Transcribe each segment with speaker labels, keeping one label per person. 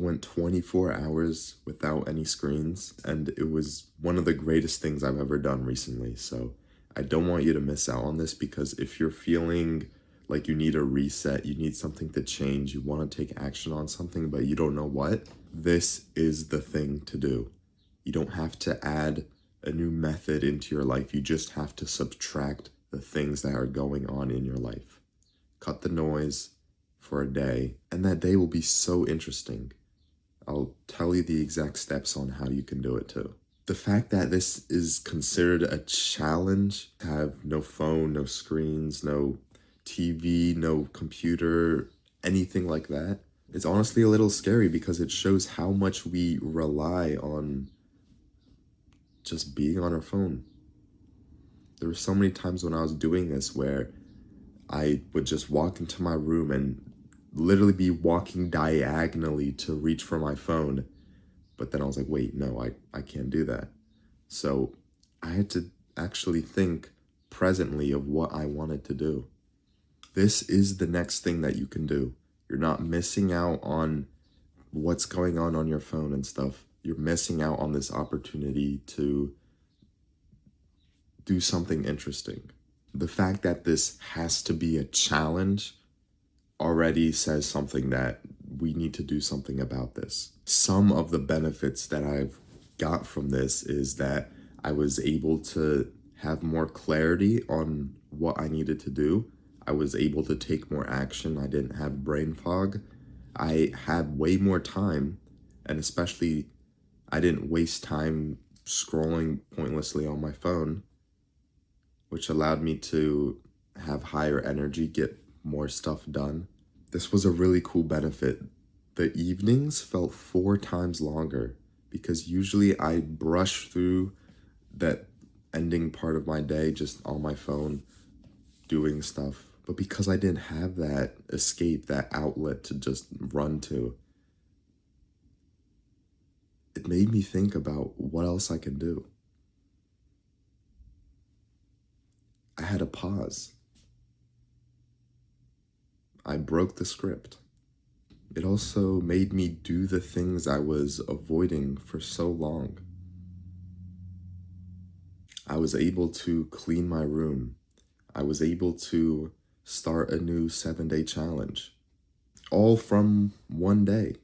Speaker 1: went 24 hours without any screens, and it was one of the greatest things I've ever done recently. So I don't want you to miss out on this, because if you're feeling like you need a reset, you need something to change, you want to take action on something, but you don't know what, this is the thing to do. You don't have to add a new method into your life. You just have to subtract the things that are going on in your life. Cut the noise for a day, and that day will be so interesting. I'll tell you the exact steps on how you can do it too. The fact that this is considered a challenge, to have no phone, no screens, no TV, no computer, anything like that, it's honestly a little scary, because it shows how much we rely on just being on our phone. There were so many times when I was doing this where I would just walk into my room and literally be walking diagonally to reach for my phone. But then I was like, wait, no, I can't do that. So I had to actually think presently of what I wanted to do. This is the next thing that you can do. You're not missing out on what's going on your phone and stuff. You're missing out on this opportunity to do something interesting. The fact that this has to be a challenge already says something that we need to do something about this. Some of the benefits that I've got from this is that I was able to have more clarity on what I needed to do. I was able to take more action. I didn't have brain fog. I had way more time, and especially I didn't waste time scrolling pointlessly on my phone, which allowed me to have higher energy, get more stuff done. This was a really cool benefit. The evenings felt 4 times longer, because usually I brush through that ending part of my day just on my phone doing stuff. But because I didn't have that escape, that outlet to just run to, it made me think about what else I can do. I had a pause. I broke the script. It also made me do the things I was avoiding for so long. I was able to clean my room. I was able to start a new 7-day challenge, all from one day.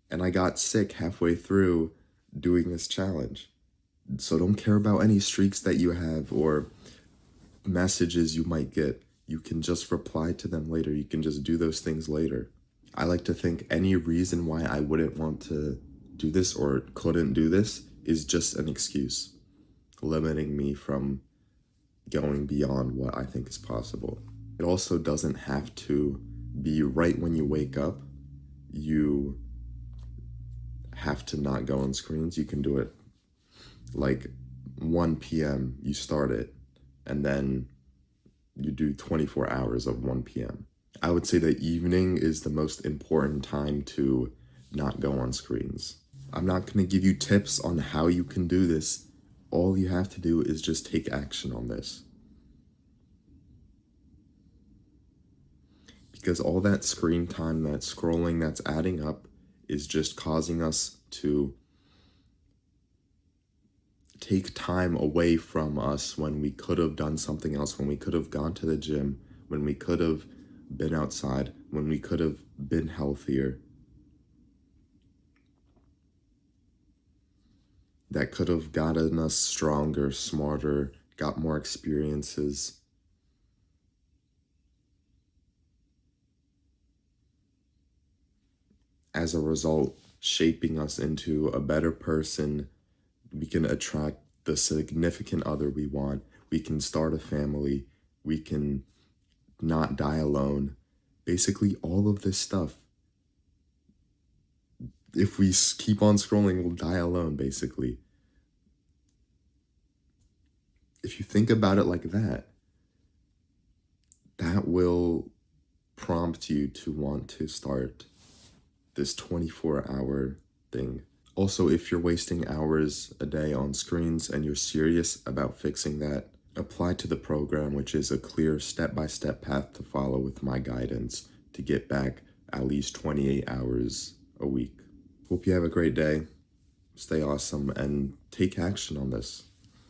Speaker 1: And I got sick halfway through doing this challenge. So don't care about any streaks that you have or messages you might get. You can just reply to them later. You can just do those things later. I like to think any reason why I wouldn't want to do this or couldn't do this is just an excuse, limiting me from going beyond what I think is possible. It also doesn't have to be right when you wake up. You have to not go on screens. You can do it like 1 p.m. you start it, and then you do 24 hours of 1 p.m. I would say the evening is the most important time to not go on screens. I'm not going to give you tips on how you can do this. All you have to do is just take action on this. Because all that screen time, that scrolling that's adding up, is just causing us to take time away from us when we could have done something else, when we could have gone to the gym, when we could have been outside, when we could have been healthier. That could have gotten us stronger, smarter, got more experiences. As a result, shaping us into a better person. We can attract the significant other we want. We can start a family. We can not die alone. Basically, all of this stuff. If we keep on scrolling, we'll die alone, basically. If you think about it like that, that will prompt you to want to start this 24-hour thing. Also, if you're wasting hours a day on screens and you're serious about fixing that, apply to the program, which is a clear step-by-step path to follow with my guidance to get back at least 28 hours a week. Hope you have a great day. Stay awesome and take action on this.